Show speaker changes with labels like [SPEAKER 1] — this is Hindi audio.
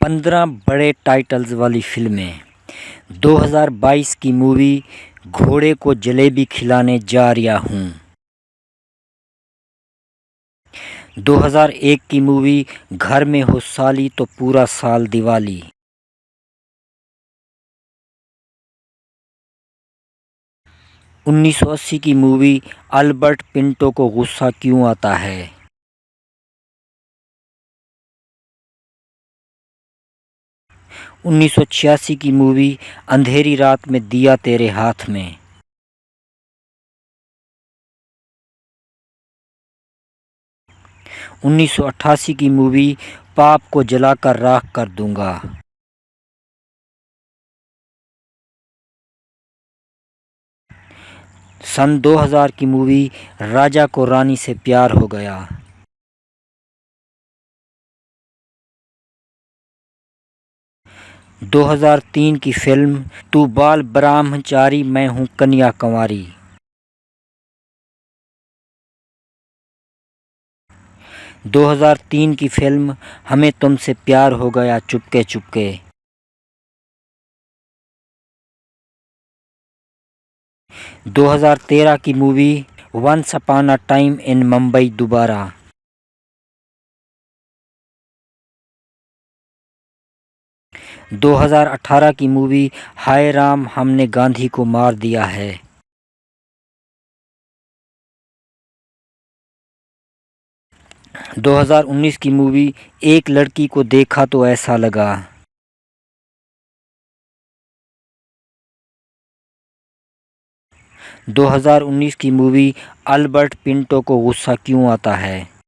[SPEAKER 1] 15 बड़े टाइटल्स वाली फिल्में। 2022 की मूवी घोड़े को जलेबी खिलाने जा रिया हूँ। 2001 की मूवी घर में हो साली तो पूरा साल दिवाली। 1980 की मूवी अल्बर्ट पिंटो को गुस्सा क्यों आता है। 1986 की मूवी अंधेरी रात में दिया तेरे हाथ में। 1988 की मूवी पाप को जलाकर राख कर दूंगा। सन 2000 की मूवी राजा को रानी से प्यार हो गया। 2003 की फिल्म तू बाल ब्रह्मचारी मैं हूँ कन्या कुंवारी। 2003 की फिल्म हमें तुमसे प्यार हो गया चुपके चुपके। 2013 की movie once upon a time in Mumbai Dobaara. 2018 की मूवी हाय राम हमने गांधी को मार दिया है। 2019 की मूवी एक लड़की को देखा तो ऐसा लगा। 2019 की मूवी अल्बर्ट पिंटो को गुस्सा क्यों आता है।